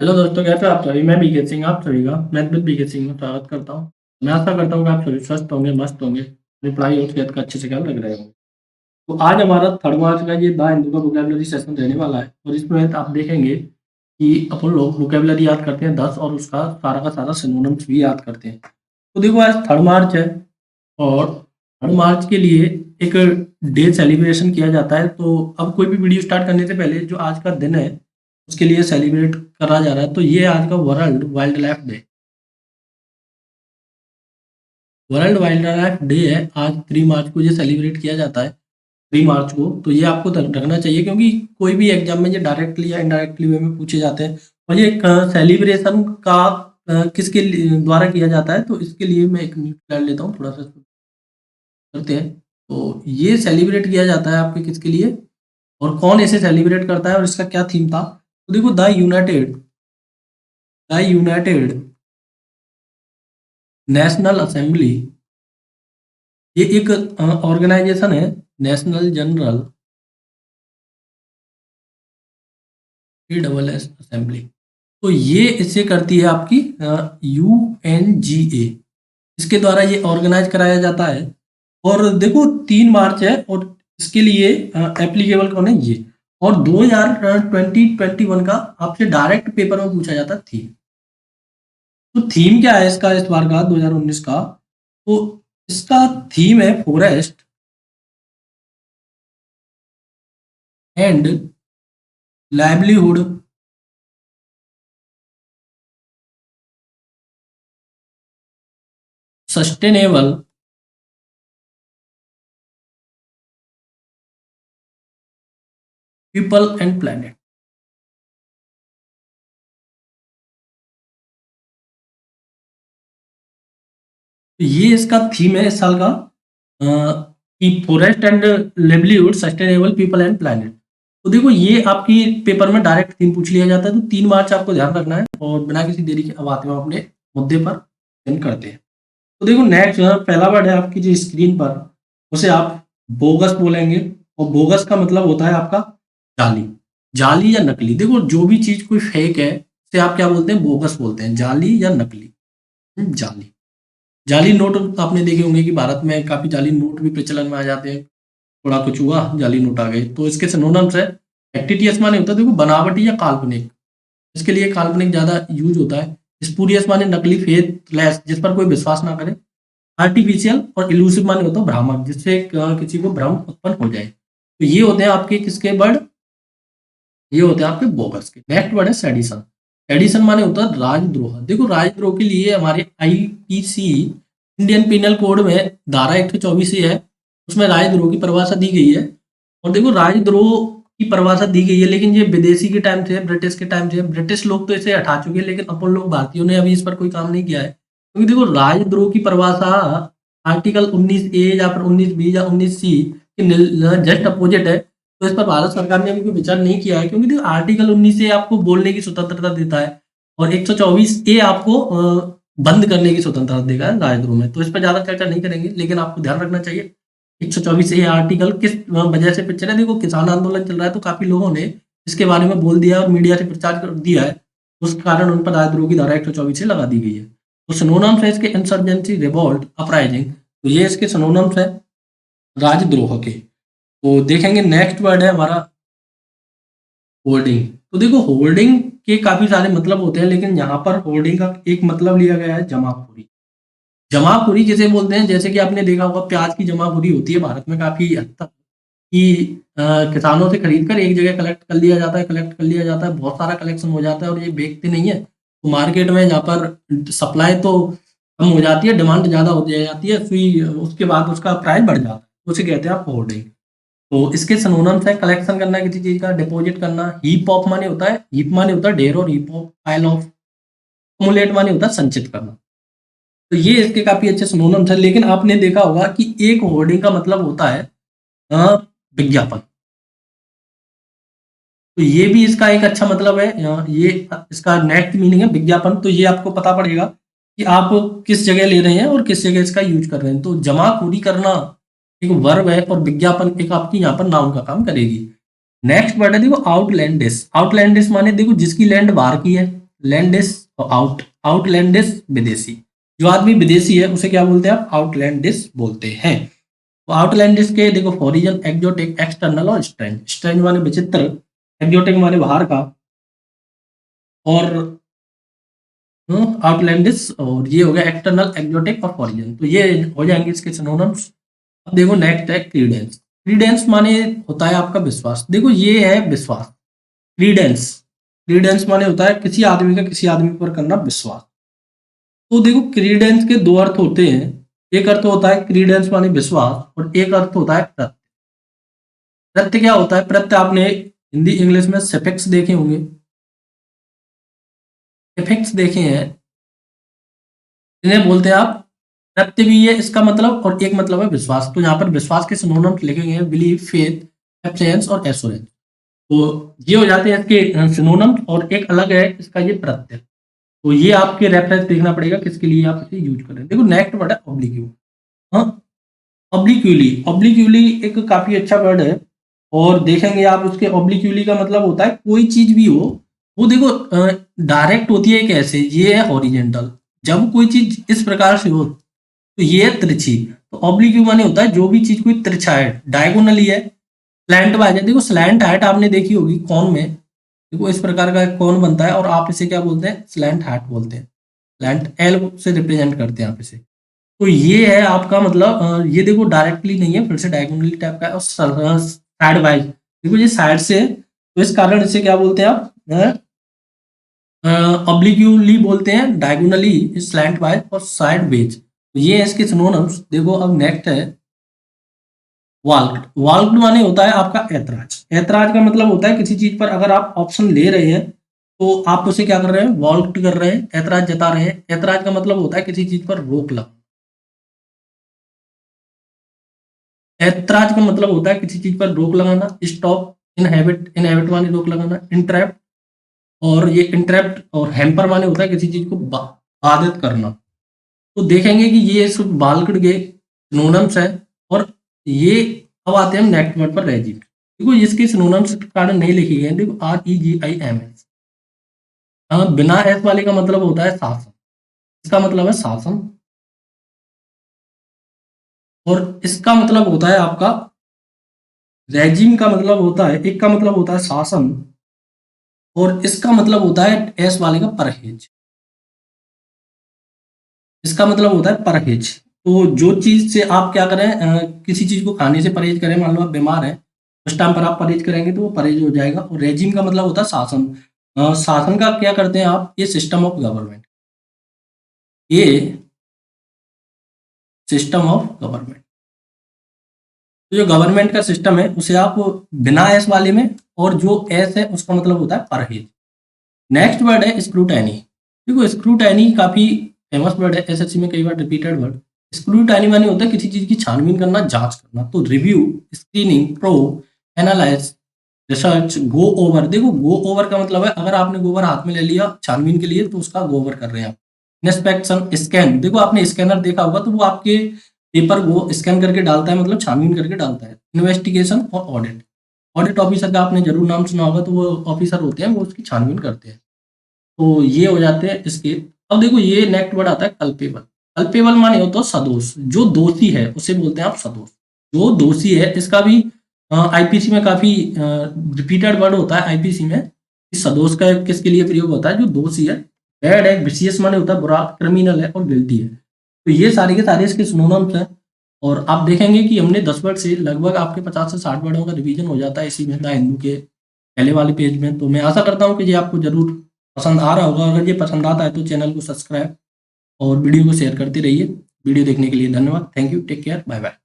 Hello दोस्तों, कैसे हैं आप सभी। मैं बीके सिंह आप सभी का मैथ विद बीके सिंह में स्वागत करता हूँ। मैं आशा करता हूँ कि आप सभी स्वस्थ होंगे, मस्त होंगे, अपनी पढ़ाई और सेहत का अच्छे से ख्याल रख रहे होंगे। तो आज हमारा थर्ड मार्च का ये द हिंदू का वोकैबुलरी सेशन रहने वाला है और इसमें आप देखेंगे कि अपन लोग वोकैबुलरी याद करते हैं 10 और उसका सारा का सारा सिनोनिम्स भी याद करते हैं। तो देखो, आज थर्ड मार्च है और थर्ड मार्च के लिए एक डे सेलिब्रेशन किया जाता है। तो अब कोई भी वीडियो स्टार्ट करने से पहले जो आज का दिन है उसके लिए सेलिब्रेट करा जा रहा है। तो ये आज का world wild life day, world wild life day है। आज 3 मार्च को ये सेलिब्रेट किया जाता है, 3 मार्च को। तो ये आपको रखना चाहिए क्योंकि कोई भी एग्जाम में ये डायरेक्टली या इनडायरेक्टली वे में पूछे जाते हैं। और ये सेलिब्रेशन का किसके द्वारा किया जाता है, तो इसके लिए मैं एक न्यूज कर लेता हूँ, थोड़ा सा करते हैं। तो ये सेलिब्रेट किया जाता है आपके किसके लिए और कौन इसे सेलिब्रेट करता है और इसका क्या थीम था। तो देखो, द यूनाइटेड नेशनल असेंबली, ये एक ऑर्गेनाइजेशन है, national general double S assembly. तो ये इससे करती है आपकी UNGA, इसके द्वारा ये ऑर्गेनाइज कराया जाता है। और देखो, 3 मार्च है और इसके लिए एप्लीकेबल कौन है, ये। और 2021 का आपसे डायरेक्ट पेपर में पूछा जाता थीम। तो थीम क्या है इसका इस बार का 2019 का, तो इसका थीम है forest and livelihood sustainable people and planet. तो ये इसका थीम है इस साल का कि forest and livelihood sustainable people and planet. तो देखो, ये आपकी पेपर में डायरेक्ट थीम पूछ लिया जाता है। तो 3 मार्च आपको ध्यान रखना है और बिना किसी देरी के अब आते हैं अपने मुद्दे पर करते हैं। तो देखो, नेक्स्ट पहला वर्ड है आपकी जो स्क्रीन पर, उसे आप बोगस बोलेंगे। और बोगस का मतलब होता है आपका जाली, जाली या नकली। देखो, जो भी चीज कोई फेक है उसे आप क्या बोलते हैं, बोगस बोलते हैं, जाली या नकली। जाली, जाली नोट आपने देखे होंगे कि भारत में काफी जाली नोट भी प्रचलन में आ जाते हैं। थोड़ा कुछ हुआ, जाली नोट आ गए। तो इसके सिनोनिम्स है फैक्टिटियस, माने होता है देखो बनावटी या काल्पनिक, इसके लिए काल्पनिक ज्यादा यूज होता है। स्पूरियस माने नकली, फेथलेस जिस पर कोई विश्वास ना करे। आर्टिफिशियल और इल्यूसिव माने होता है भ्रामक, जिससे किसी को भ्रम उत्पन्न हो जाए। तो ये होते हैं आपके किसके वर्ड, ये होते हैं आपके बोगस के। नेक्स्ट वर्ड है सेडिशन। सेडिशन माने होता है राजद्रोह। देखो, राजद्रोह के लिए हमारे IPC इंडियन पिनल कोड में धारा 124 है, उसमें राजद्रोह की परिभाषा दी गई है। और देखो, राजद्रोह की परिभाषा दी गई है, लेकिन ये विदेशी के टाइम से, ब्रिटिश के टाइम से। ब्रिटिश लोग तो इसे हटा चुके हैं, लेकिन अपन लोग भारतीयों ने अभी इस पर कोई काम नहीं किया है। क्योंकि देखो, राजद्रोह की परिभाषा आर्टिकल 19A या फिर 19B या 19C के जस्ट अपोजिट है। तो इस पर भारत सरकार ने अभी कोई विचार नहीं किया है, क्योंकि देखो आर्टिकल 19A आपको बोलने की स्वतंत्रता देता है और 124A आपको बंद करने की स्वतंत्रता देगा राजद्रोह में। तो इस पर ज्यादा चर्चा नहीं करेंगे, लेकिन आपको ध्यान रखना चाहिए 124A आर्टिकल किस वजह से पिक्चर है। देखो, किसान आंदोलन चल रहा है तो काफी लोगों ने इसके बारे में बोल दिया और मीडिया से प्रचार कर दिया है, उस कारण उन पर राजद्रोह की धारा 124 लगा दी गई है। तो सिनोनिम्स है इसके इंसर्जेंसी, रिवोल्ट, अपराइजिंग। तो ये इसके सिनोनिम्स है राजद्रोह के। तो देखेंगे नेक्स्ट वर्ड है हमारा होर्डिंग। तो देखो, होर्डिंग के काफी सारे मतलब होते हैं, लेकिन यहाँ पर होर्डिंग का एक मतलब लिया गया है जमाखोरी। जमाखोरी किसे बोलते हैं, जैसे कि आपने देखा होगा प्याज की जमाखोरी होती है भारत में काफी हद तक, कि किसानों से खरीद कर एक जगह कलेक्ट कर लिया जाता है, बहुत सारा कलेक्शन हो जाता है और ये बेचते नहीं है। तो मार्केट में जहाँ पर सप्लाई तो कम हो जाती है, डिमांड ज्यादा हो जाती है, फिर उसके बाद उसका प्राइस बढ़ जाता है, उसे कहते हैं आप होर्डिंग। तो इसके सिनोनिम्स है कलेक्शन करना किसी चीज का, डिपॉजिट करना। हीप ऑफ माने होता है, हीप माने होता है ढेर, और हीप ऑफ पाइल ऑफ। अक्मुलेट माने होता है संचित करना। तो ये इसके काफी अच्छे सिनोनिम्स है। लेकिन आपने देखा होगा कि एक होर्डिंग का मतलब होता है विज्ञापन। तो ये भी इसका एक अच्छा मतलब है। ये इसका नेक्स्ट मीनिंग है विज्ञापन। तो ये आपको पता पड़ेगा कि आप किस जगह ले रहे हैं और किस जगह इसका यूज कर रहे हैं। तो जमाखोरी करना एक वर्ब है और विज्ञापन एक आपकी यहाँ पर नाउन का काम करेगी। नेक्स्ट वर्ड है देखो आउटलैंडिश। आउटलैंडिश माने देखो जिसकी लैंड बाहर की है, आउटलैंडिश और आउटलैंडिश विदेशी। जो आदमी विदेशी है उसे क्या बोलते हैं आप? आउटलैंडिश बोलते हैं। तो आउटलैंडिश के देखो फॉरिजन, एक्जोटिक, एक्सटर्नल और स्ट्रेंज। स्ट्रेंज माने विचित्र, एक्जोटिक माने बाहर का, और आउटलैंडिश, और ये हो गया एक्सटर्नल, एक्जोटिक और फॉरिजन। तो ये हो जाएंगे इसके सिनोनिम्स। अब देखो नेक्स्ट है क्रीडेंस। क्रीडेंस माने होता है आपका विश्वास। देखो ये है विश्वास, क्रीडेंस। क्रीडेंस माने होता है किसी आदमी का किसी आदमी पर करना विश्वास। तो देखो क्रीडेंस के दो अर्थ होते हैं। एक अर्थ होता है क्रीडेंस माने विश्वास, और एक अर्थ होता है प्रत्यय। प्रत्यय क्या होता है? प्रत्यय आपने हिंदी इंग्लिश में सफिक्स देखे होंगे, सफिक्स देखे हैं, इन्हें बोलते हैं आप प्रत्यय। भी है इसका मतलब, और एक मतलब है विश्वास। तो यहाँ पर विश्वास के सिनोनिम्स लिखे गए हैं, बिलीव, फेथ, एब्सेंस और एश्योरेंस। तो ये हो जाते हैं इसके सिनोनिम्स, और एक अलग है इसका ये प्रत्यय। तो ये आपके रेफरेंस देखना पड़ेगा किसके लिए आप इसे यूज करें। देखो नेक्स्ट वर्ड है ऑब्लिक्यू। हाँ, ऑब्लिक्यूली। ऑब्लिक्यूली एक काफी अच्छा वर्ड है, और देखेंगे आप उसके ऑब्लिक्यूली का मतलब होता है कोई चीज भी हो, वो देखो डायरेक्ट होती है कैसे, ये है हॉरिजेंटल। जब कोई चीज इस प्रकार से हो तो ये है तिरछी। तो ऑब्लिक्यू माने होता है जो भी चीज कोई तिरछा है, डायगोनली है, स्लैंट वाइज है। देखो स्लैंट हाइट आपने देखी होगी कौन में, देखो इस प्रकार का एक कौन बनता है, और आप इसे क्या बोलते हैं? स्लैंट हाइट बोलते हैं। स्लैंट एल से रिप्रेजेंट करते हैं आप इसे। तो ये है आपका मतलब ये देखो डायरेक्टली नहीं है, फिर से डायगोनली टाइप का है, और साइड वाइज देखो ये साइड से है, तो इस कारण इसे क्या बोलते हैं आप? ऑब्लिक्यूली बोलते हैं, डायगोनली, स्लैंट वाइज और साइड वेज। तो ये है इसके सिनोनिम्स। देखो अब नेक्स्ट है वाल्क्ड। वाल्क्ड माने होता है आपका ऐतराज। ऐतराज का मतलब होता है किसी चीज पर अगर आप ऑप्शन ले रहे हैं तो आप उसे क्या कर रहे हैं? वाल्क्ड कर रहे हैं, ऐतराज जता रहे हैं। ऐतराज का मतलब होता है किसी चीज पर रोक लगाना। ऐतराज का मतलब होता है किसी चीज पर रोक लगाना। स्टॉप, इनहेबिट, इनहेबिट माने रोक लगाना, इंट्रैप्ट, और ये इंट्रैप्ट और हैम्पर माने होता है किसी चीज को बाधित करना। तो देखेंगे कि ये सब बाल्कड के सिनोनिम्स है, और ये अब आते हैं हम नेक्स्ट वर्ड पर, रेजिम। देखो इसके सिनोनिम्स के कारण नहीं लिखे गए हैं। देखो REGIMS। हाँ, बिना एस वाले का मतलब होता है शासन। इसका मतलब है शासन, और इसका मतलब होता है आपका रेजिम का मतलब होता है, एक का मतलब होता है शासन, और इसका मतलब होता है एस वाले का परहेज। इसका मतलब होता है परहेज। तो जो चीज से आप क्या करें, किसी चीज को खाने से परहेज करें, मान लो आप बीमार हैं, उस टाइम पर आप परहेज करेंगे तो वो परहेज हो जाएगा। और रेजिम का मतलब होता है शासन। शासन का क्या करते हैं आप? ये सिस्टम ऑफ गवर्नमेंट, ये सिस्टम ऑफ गवर्नमेंट। तो जो गवर्नमेंट का सिस्टम है उसे आप बिना एस वाले में, और जो एस है उसका मतलब होता है परहेज। नेक्स्ट वर्ड है स्क्रूटैनी। देखो स्क्रूटैनी काफी फेमस वर्ड है, एसएससी में कई बार रिपीटेड वर्ड। स्क्रूटैनी माने होता है किसी चीज की छानबीन करना, जांच करना। तो review, screening, probe, analyse, research, go over. देखो गो ओवर का मतलब है अगर आपने गोबर हाथ में ले लिया छानबीन के लिए तो उसका गो ओवर कर रहे हैं आप। Inspection, scan. देखो आपने स्कैनर देखा होगा, तो वो आपके पेपर को स्कैन करके डालता है, मतलब छानबीन करके डालता है। इन्वेस्टिगेशन और ऑडिट। ऑडिट ऑफिसर का आपने जरूर नाम सुना होगा, तो वो ऑफिसर होते हैं, वो उसकी छानबीन करते हैं। तो ये हो जाते हैं इसके। अब देखो ये नेक्स्ट वर्ड आता है कल्पेबल। कल्पेबल माने होता है सदोष। जो दोषी है उसे बोलते हैं आप सदोष। जो दोषी है, इसका भी आईपीसी में काफी रिपीटेड वर्ड होता है आईपीसी में। इस सदोष का किसके लिए प्रयोग होता है? जो दोषी है। बैड है, विशेष माने होता है बुरा, क्रिमिनल है और गिल्टी है। तो ये सारे के सारे इसके सिनोनिम्स हैं। और आप देखेंगे कि हमने 10 वर्ड से लगभग आपके 50 से 60 वर्डों का रिवीजन हो जाता है इसी में, द हिंदू के पहले वाले पेज में। तो मैं आशा करता हूँ कि ये आपको जरूर पसंद आ रहा होगा। अगर ये पसंद आता है तो चैनल को सब्सक्राइब और वीडियो को शेयर करते रहिए। वीडियो देखने के लिए धन्यवाद। Thank you, take care, bye bye.